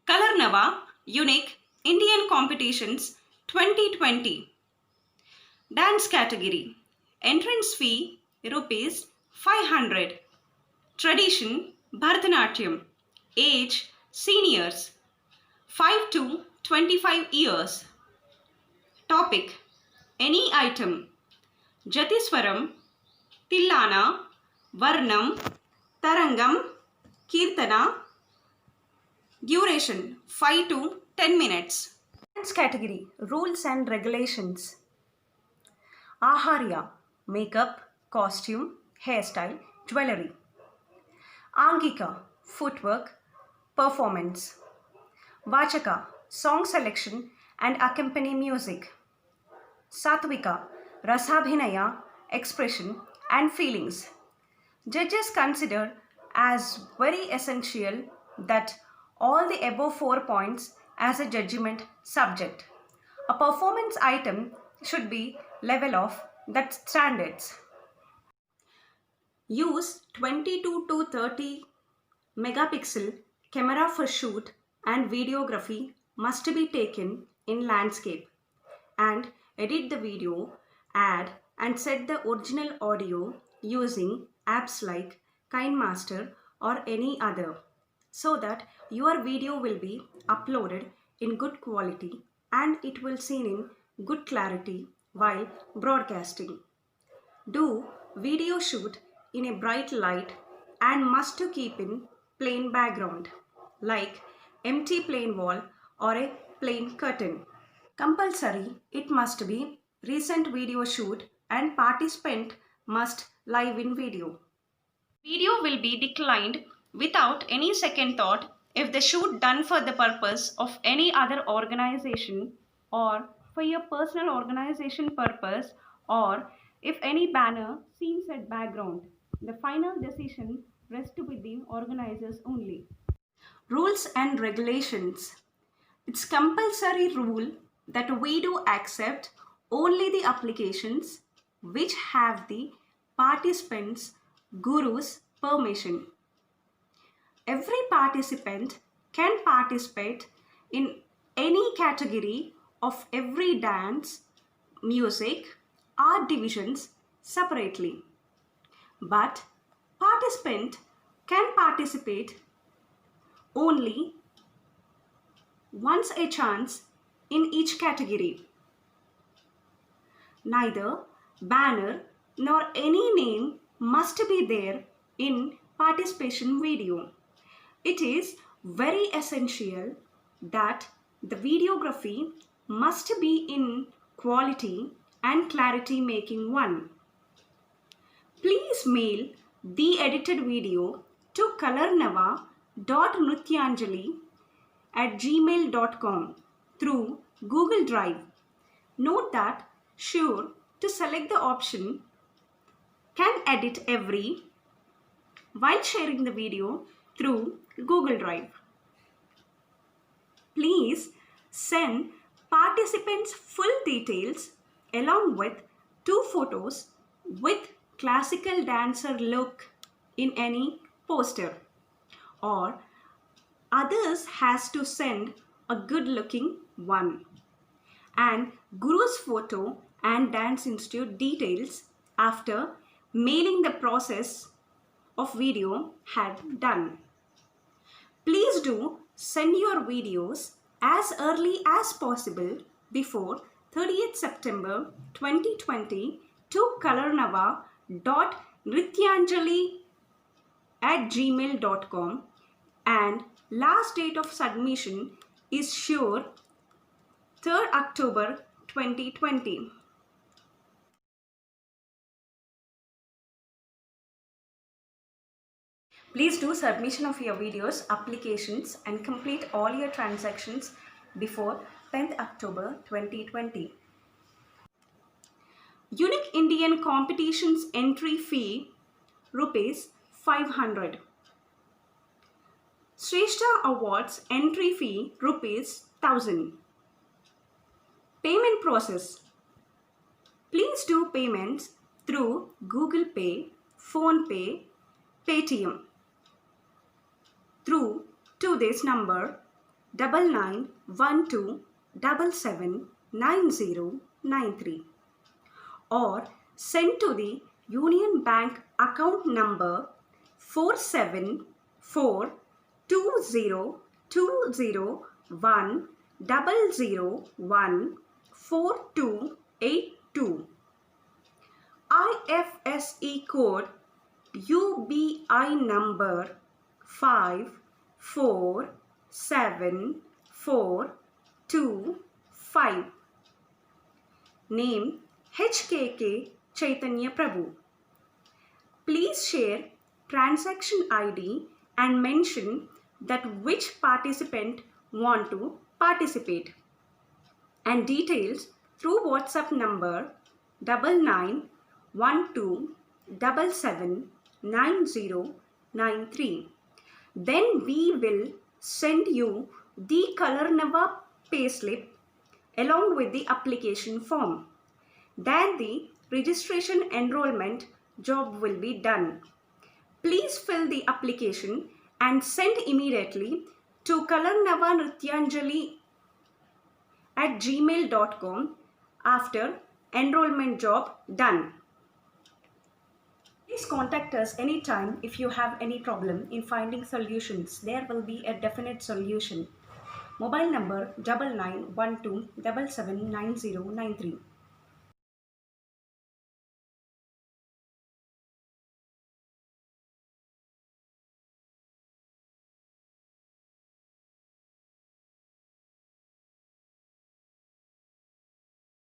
Color Nava Unique Indian Competitions 2020. Dance category. Entrance fee rupees 500. Tradition Bharatanatyam. Age seniors 5 to 25 years. Topic Any item. Jatiswaram, Tillana, Varnam, Tarangam, Kirtana. Duration 5 to 10 minutes. Dance category. Rules and regulations. Aharya, makeup, costume, hairstyle, jewelry. Angika, footwork, performance. Vachaka, song selection and accompany music. Satvika, rasabhinaya, expression and feelings. Judges consider as very essential that all the above 4 points as a judgment subject. A performance item should be level of that standards. Use 22 to 30 megapixel camera for shoot and videography must be taken in landscape, and edit the video, add and set the original audio using apps like KineMaster or any other, so that your video will be uploaded in good quality and it will seen in good clarity while broadcasting. Do video shoot in a bright light and must to keep in plain background like empty plain wall or a plain curtain. Compulsory, it must be recent video shoot and participant must live in video. Video will be declined without any second thought if the shoot done for the purpose of any other organization or for your personal organization purpose, or if any banner scenes at background. The final decision rests with the organizers only. Rules and regulations. It's compulsory rule that we do accept only the applications which have the participants' guru's permission. Every participant can participate in any category of every dance, music, art divisions separately. But participant can participate only once a chance in each category. Neither banner nor any name must be there in participation video. It is very essential that the videography must be in quality and clarity making one. Please mail the edited video to colornava.nrityanjali@gmail.com through Google Drive. Note that sure to select the option can edit every while sharing the video through Google Drive. Please send participants full details along with 2 photos with classical dancer look in any poster, or others has to send a good looking one, and guru's photo and dance institute details after mailing the process of video had done. Please do send your videos as early as possible before 30th September 2020 to colornava.nrityanjali@gmail.com, and last date of submission is sure 3rd October 2020. Please do submission of your videos, applications and complete all your transactions before 10th October 2020. Unique Indian Competitions entry fee rupees 500. Shrestha Awards entry fee rupees 1000. Payment process. Please do payments through Google Pay, Phone Pay, Paytm through to this number 9912779093 or send to the Union Bank account number 47420100014282. IFSC code UBI number 5474225. Name HKK Chaitanya Prabhu. Please share transaction ID and mention that which participant want to participate, and details through WhatsApp number 9912779093. Then we will send you the Color payslip along with the application form. Then the registration enrollment job will be done. Please fill the application and send immediately to kalarnavanrityanjali@gmail.com after enrollment job done. Please contact us anytime if you have any problem in finding solutions. There will be a definite solution. Mobile number 9912779093.